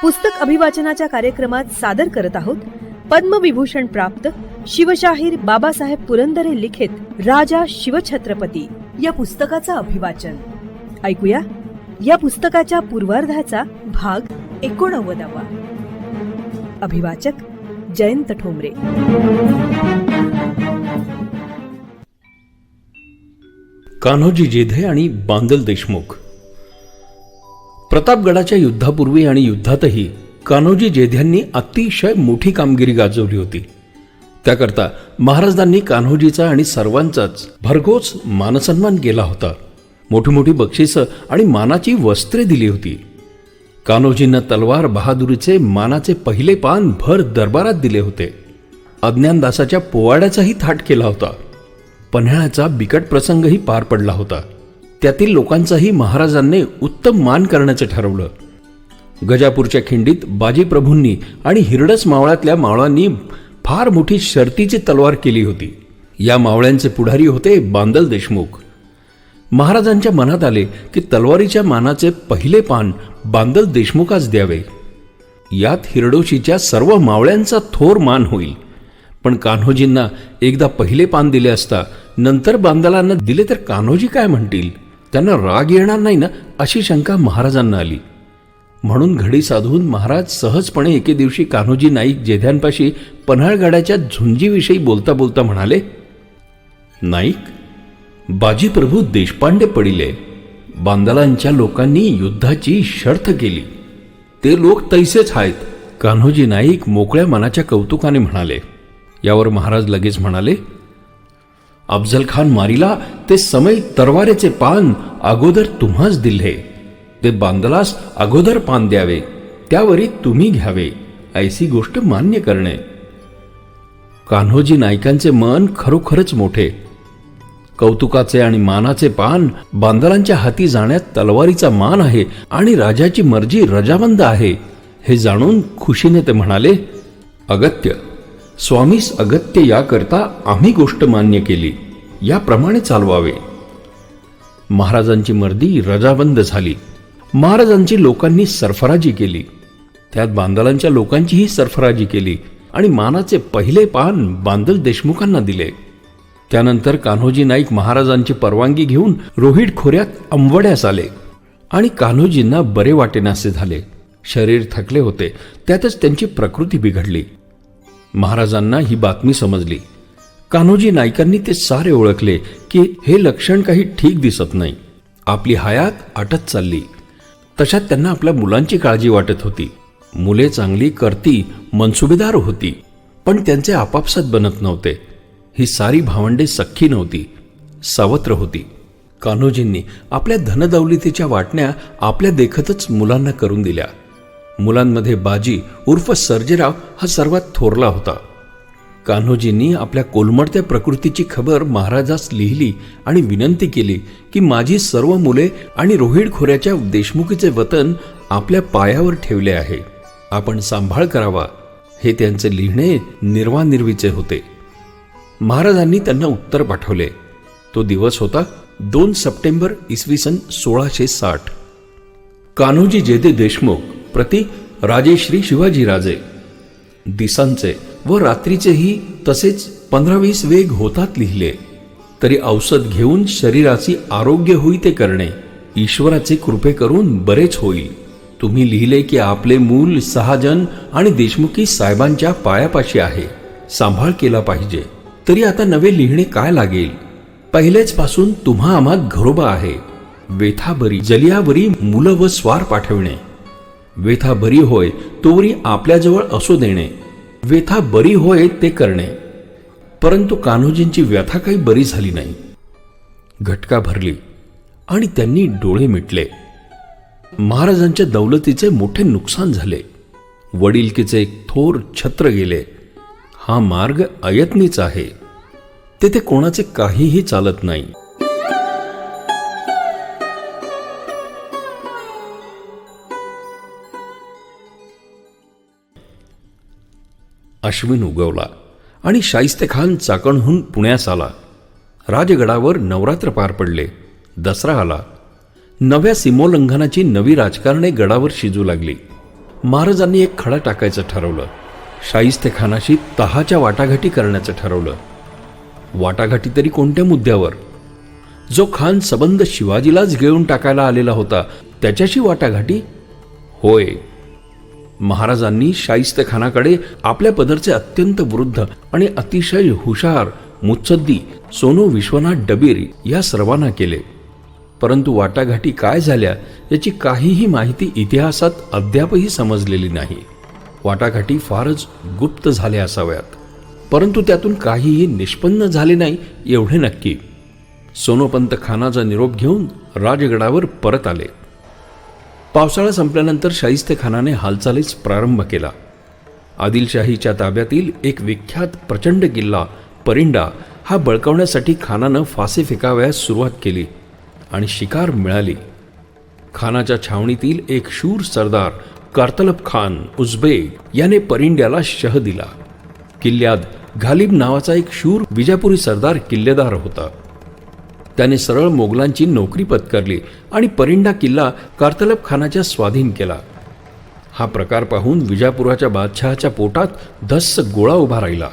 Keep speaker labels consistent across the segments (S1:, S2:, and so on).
S1: पुस्तक अभिवाचनाच्या कार्यक्रमात सादर करत आहोत पद्मविभूषण प्राप्त शिवशाहीर बाबासाहेब पुरंदरे लिखित राजा शिवछत्रपती या पुस्तकाचं अभिवाचन. ऐकूया या पुस्तकाच्या पूर्वार्धाचा भाग 89. अभिवाचक जयंत ठोंबरे.
S2: कान्होजी जेधे आणि बांदल देशमुख. प्रतापगडाच्या युद्धापूर्वी आणि युद्धातही कान्होजी जेध्यांनी अतिशय मोठी कामगिरी गाजवली होती. त्याकरता महाराजांनी कान्होजीचा आणि सर्वांचाच भरघोस मानसन्मान केला होता. मोठी मोठी बक्षिसं आणि मानाची वस्त्रे दिली होती. कान्होजींना तलवार बहादुरीचे मानाचे पहिले पान भर दरबारात दिले होते. अज्ञानदासाच्या पोवाड्याचाही थाट केला होता. पन्हाळ्याचा बिकट प्रसंगही पार पडला होता. त्यातील लोकांचाही महाराजांनी उत्तम मान करण्याचं ठरवलं. गजापूरच्या खिंडीत बाजीप्रभूंनी आणि हिरडस मावळातल्या मावळांनी फार मोठी शर्तीची तलवार केली होती. या मावळ्यांचे पुढारी होते बांदल देशमुख. महाराजांच्या मनात आले की तलवारीच्या मानाचे पहिले पान बांदल देशमुखास द्यावे. यात हिरडोशीच्या सर्व मावळ्यांचा थोर मान होईल. पण कान्होजींना एकदा पहिले पान दिले असता नंतर बांदलांना दिले तर कान्होजी काय म्हणतील, त्यांना राग येणार नाही ना, अशी शंका महाराजांना आली. म्हणून घडी साधून महाराज सहजपणे एके दिवशी कान्होजी नाईक जेध्यांपाशी पन्हाळगडाच्या झुंजीविषयी बोलता बोलता म्हणाले, नाईक, बाजीप्रभू देशपांडे पडिले. बांदलांच्या लोकांनी युद्धाची शर्थ केली. ते लोक तैसेच आहेत. कान्होजी नाईक मोकळ्या मनाच्या कौतुकाने म्हणाले. यावर महाराज लगेच म्हणाले, अफजल खान मारिला ते समय तरवारेचे पान अगोदर तुम्हाच दिले. ते बांदलास अगोदर पान द्यावे, त्यावरी तुम्ही घ्यावे, ऐसी गोष्ट मान्य करणे. कान्होजी नाईकांचे मन खरोखरच मोठे. कौतुकाचे आणि मानाचे पान बांदलांच्या हाती जाण्यात तलवारीचा मान आहे आणि राजाची मर्जी रजावंद आहे हे जाणून खुशीने ते म्हणाले, अगत्य, स्वामीस अगत्य याकरता आम्ही गोष्ट मान्य केली, याप्रमाणे चालवावे. महाराजांची मर्दी रजावंद झाली. महाराजांची लोकांनी सरफराजी केली. त्यात बांदलांच्या लोकांचीही सरफराजी केली आणि मानाचे पहिले पान बांदल देशमुखांना दिले. त्यानंतर कान्होजी नाईक महाराजांची परवानगी घेऊन रोहिड खोऱ्यात अंवड्यास आले आणि कान्होजींना बरे वाटेनासे झाले. शरीर थकले होते. त्यातच त्यांची प्रकृती बिघडली. महाराजांना ही बातमी समजली. कान्होजी नाईकांनी ते सारे ओळखले की हे लक्षण काही ठीक दिसत नाही. आपली हयात आटत चालली. तशात त्यांना आपल्या मुलांची काळजी वाटत होती. मुले चांगली करती, मनसुबेदार होती, पण त्यांचे आपापसात बनत नव्हते. ही सारी भावंडे सख्खी नव्हती, सावत्र होती. कान्होजींनी आपल्या धनदौलतीच्या वाटण्या आपल्या देखतच मुलांना करून दिल्या. मुलांमध्ये बाजी उर्फ सर्जेराव हा सर्वात थोरला होता. कान्होजींनी आपल्या कोलमडत्या प्रकृतीची खबर महाराजास लिहिली आणि विनंती केली की माझी सर्व मुले आणि रोहिड खोऱ्याच्या देशमुखीचे वतन आपल्या पायावर ठेवले आहे, आपण सांभाळ करावा. हे त्यांचे लिहिणे निर्वानिर्वीचे होते. महाराजांनी त्यांना उत्तर पाठवले. तो दिवस होता 2 सप्टेंबर इसवी सन 1660. कान्होजी जेधे देशमुख प्रति राजेश्री शिवाजीराजे. दिसांचे व रात्रीचेही तसेच 15-20 वेग होतात लिहिले. तरी औषध घेऊन शरीराची आरोग्य होई ते करणे. ईश्वराचे कृपे करून बरेच होईल. तुम्ही लिहिले की आपले मूल 6 जण आणि देशमुखी साहेबांच्या पायापाशी आहे, सांभाळ केला पाहिजे. तरी आता नवे लिहिणे काय लागेल. पहिलेच पासून तुम्हा आम्हात घरोबा आहे. वेथा बरी जलियावरी मुलं व स्वार पाठविणे. वेथा बरी होय तोवरी आपल्याजवळ असो देणे. वेथा बरी होय ते करणे. परंतु कान्होजींची व्यथा काही बरी झाली नाही. घटका भरली आणि त्यांनी डोळे मिटले. महाराजांच्या दौलतीचे मोठे नुकसान झाले. वडिलकीचे एक थोर छत्र गेले. हा मार्ग अयत्नीच आहे. तेथे कोणाचे काहीही चालत नाही. अश्विन उगवला आणि शाहिस्तेखान चाकणहून पुण्यास आला. राजगडावर नवरात्र पार पडले. दसरा आला. नव्या सीमोल्लंघनाची नवी राजकारणे गडावर शिजू लागली. महाराजांनी एक खडा टाकायचं ठरवलं. शाहिस्तेखानाशी तहाच्या वाटाघाटी करण्याचं ठरवलं. वाटाघाटी तरी कोणत्या मुद्द्यावर? जो खान सबंध शिवाजीलाच गिळून टाकायला आलेला होता त्याच्याशी वाटाघाटी? होय. महाराजांनी शाहिस्तेखानाकडे आपल्या पदरचे अत्यंत वृद्ध आणि अतिशय हुशार मुत्सद्दी सोनू विश्वनाथ डबीर या सर्वांना केले. परंतु वाटाघाटी काय झाल्या याची काहीही माहिती इतिहासात अद्यापही समजलेली नाही. वाटाघाटी फारच गुप्त झाल्या असाव्यात, परंतु त्यातून काहीही निष्पन्न झाले नाही एवढे नक्की. सोनोपंत खानाचा निरोप घेऊन राजगडावर परत आले. पावसाळा संपल्यानंतर शाहिस्तेखानाने हालचालीस प्रारंभ केला. आदिलशाहीच्या ताब्यातील एक विख्यात प्रचंड किल्ला परिंडा हा बळकावण्यासाठी खानानं फासे फेकावयास सुरुवात केली आणि शिकार मिळाली. खानाच्या छावणीतील एक शूर सरदार कार्तलब खान उझबेक याने परिंड्याला शह दिला. किल्ल्यात घालिब नावाचा एक शूर विजापुरी सरदार किल्लेदार होता. त्याने सरळ मोगलांची नोकरी पत्करली आणि परिंडा किल्ला कार्तलब खानाच्या स्वाधीन केला. हा प्रकार पाहून विजापुराच्या बादशहाच्या पोटात धस्स गोळा उभा राहिला.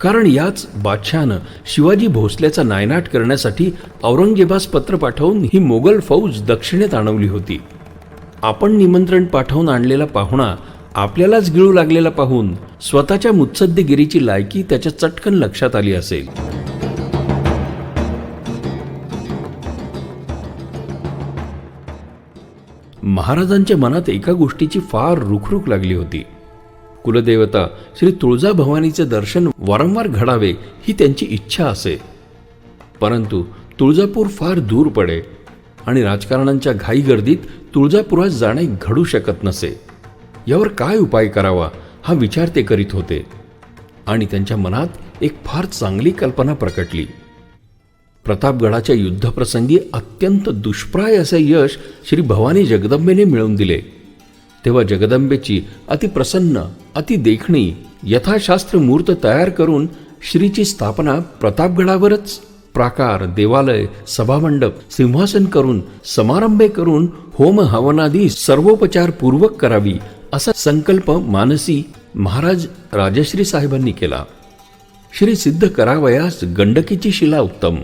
S2: कारण याच बादशहानं शिवाजी भोसल्याचा नायनाट करण्यासाठी औरंगजेबास पत्र पाठवून ही मोगल फौज दक्षिणेत आणवली होती. आपण निमंत्रण पाठवून आणलेला पाहुणा आपल्यालाच गिळू लागलेला पाहून स्वतःच्या मुत्सद्देगिरीची लायकी त्याच्या चटकन लक्षात आली असेल. महाराजांच्या मनात एका गोष्टीची फार रुखरुख लागली होती. कुलदेवता श्री तुळजाभवानीचे दर्शन वारंवार घडावे ही त्यांची इच्छा असे. परंतु तुळजापूर फार दूर पडे आणि राजकारणांच्या घाईगर्दीत तुळजापुरात जाणे घडू शकत नसे. यावर काय उपाय करावा हा विचार ते करीत होते आणि त्यांच्या मनात एक फार चांगली कल्पना प्रकटली. प्रतापगडाच्या युद्धप्रसंगी अत्यंत दुष्प्राय असे यश श्री भवानी जगदंबेने मिळवून दिले. तेव्हा जगदंबेची अतिप्रसन्न अतिदेखणी यथाशास्त्र मूर्त तयार करून श्रीची स्थापना प्रतापगडावरच प्राकार देवालय सभामंडप सिंहासन करून समारंभे करून होम हवनादी सर्वोपचार पूर्वक करावी असा संकल्प मानसी महाराज राजश्री साहेबांनी केला. श्री सिद्ध करावयास गंडकीची शिला उत्तम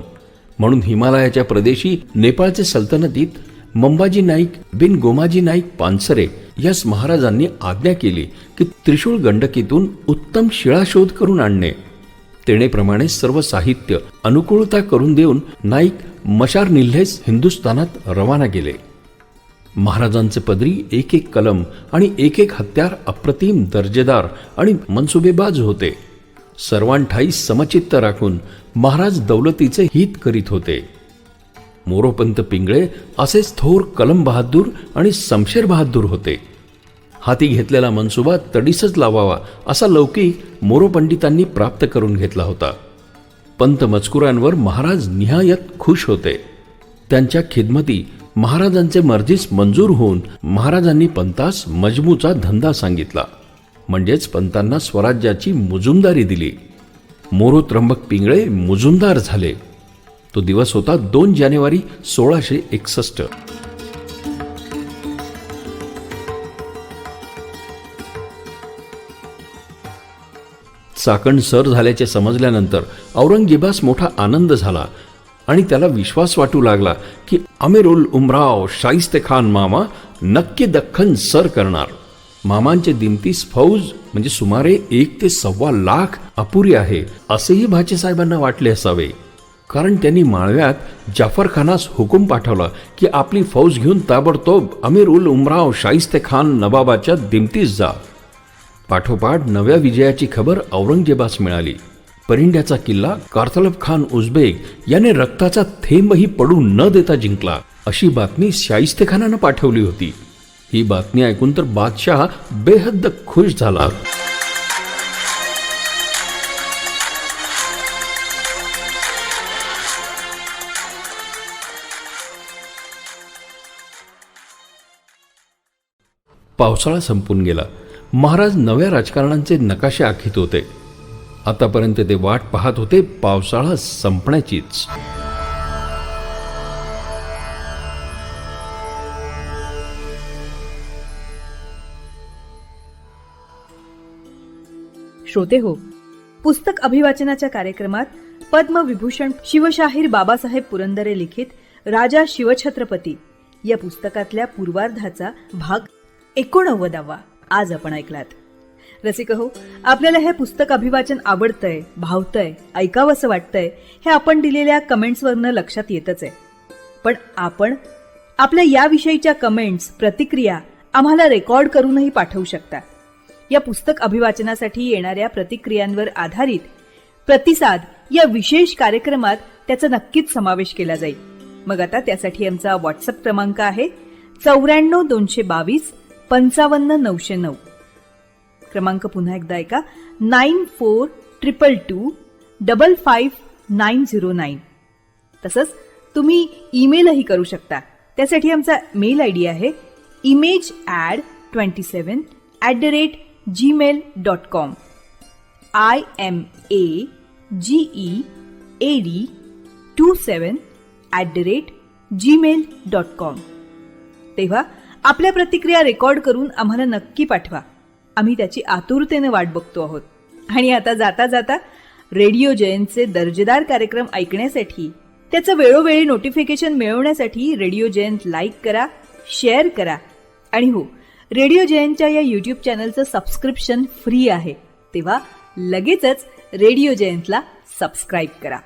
S2: म्हणून हिमालयाच्या प्रदेशी नेपाळचे सल्तनतीत मंबाजी नाईक बिन गोमाजी नाईक पानसरे यास महाराजांनी आज्ञा केली की त्रिशूळ गंडकीतून उत्तम शिळा शोध करून आणणे. तेणेप्रमाणे सर्व साहित्य अनुकूलता करून देऊन नाईक मशार निल्हेस हिंदुस्थानात रवाना गेले. महाराजांचे पदरी एक एक कलम आणि एक एक हत्यार अप्रतिम दर्जेदार आणि मनसुबेबाज होते. सर्वांठाई समचित्त राखून महाराज दौलतीचे हित करीत होते. मोरोपंत पिंगळे असेच थोर कलम बहादूर आणि शमशेर बहादूर होते. हाती घेतलेला मनसुबा तडीसच लावावा असा लौकिक मोरोपंडितांनी प्राप्त करून घेतला होता. पंत मजकुरांवर महाराज निहायत खुश होते. त्यांच्या खिदमती महाराजांचे मर्जीस मंजूर होऊन महाराजांनी पंतास मजमूचा धंदा सांगितला. म्हणजेच पंतांना स्वराज्याची मुजुमदारी दिली. मोरो त्र्यंबक पिंगळे मुजुमदार झाले. तो दिवस होता 2 जानेवारी 1661. चाकण सर झाल्याचे समजल्यानंतर औरंगजेबास मोठा आनंद झाला आणि त्याला विश्वास वाटू लागला की अमीर उल उमराव शाहिस्तेखान मामा नक्की दख्खन सर करणार. मामांचे दिमतीस फौज म्हणजे सुमारे 1 ते 1.25 लाख अपुरी आहे असेही भाचेसाहेबांना वाटले असावे. कारण त्यांनी माळव्यात जाफर खानास हुकूम पाठवला की आपली फौज घेऊन ताबडतोब अमीर उल उमराव शाहिस्तेखान नवाबाच्या दिमतीस जा. पाठोपाठ नव्या विजयाची खबर औरंगजेबास मिळाली. परिंड्याचा किल्ला कार्तलब खान उझबेक याने रक्ताचा थेंबही पडू न देता जिंकला अशी बातमी शाहिस्तेखानानं पाठवली होती. ही बातमी ऐकून तर बादशाह बेहद्द खुश झाला. पावसाळा संपून गेला. महाराज नव्या राजकारणांचे नकाशे आखीत होते. आतापर्यंत ते वाट पाहत होते पावसाळा संपण्याचीच.
S1: श्रोते हो, पुस्तक अभिवाचनाच्या कार्यक्रमात पद्मविभूषण शिवशाहीर बाबासाहेब पुरंदरे लिखित राजा शिवछत्रपती या पुस्तकातल्या पूर्वार्धाचा भाग 89 आज आपण ऐकलात. रसिक हो, आपल्याला हे पुस्तक अभिवाचन आवडतंय, भावतंय, ऐकावंसं वाटतंय हे आपण दिलेल्या कमेंट्सवरनं लक्षात येतच आहे. पण आपण आपल्या याविषयीच्या कमेंट्स, प्रतिक्रिया आम्हाला रेकॉर्ड करूनही पाठवू शकता. या पुस्तक अभिवाचनासाठी येणाऱ्या प्रतिक्रियांवर आधारित प्रतिसाद या विशेष कार्यक्रमात त्याचा नक्कीच समावेश केला जाईल. मग आता त्यासाठी आमचा व्हॉट्सअप क्रमांक आहे 94 222 55 909. क्रमांक पुन्हा एकदा ऐका, 9422 55 909. तसंच तुम्ही ईमेलही करू शकता. त्यासाठी आमचा मेल आयडी आहे image27@gmail.com. IMAGEAD27@gmail.com. तेव्हा आपल्या प्रतिक्रिया रेकॉर्ड करून आम्हाला नक्की पाठवा. आम्ही त्याची आतुरतेने वाट बघतो आहोत. आणि आता जाता जाता रेडिओ जयंतचे दर्जेदार कार्यक्रम ऐकण्यासाठी, त्याचं वेळोवेळी नोटिफिकेशन मिळवण्यासाठी रेडिओ जयंत लाईक करा, शेअर करा. आणि हो, रेडिओ जयंतच्या या यूट्यूब चॅनलचं सबस्क्रिप्शन फ्री आहे. तेव्हा लगेचच रेडिओ जयंतला सबस्क्राईब करा.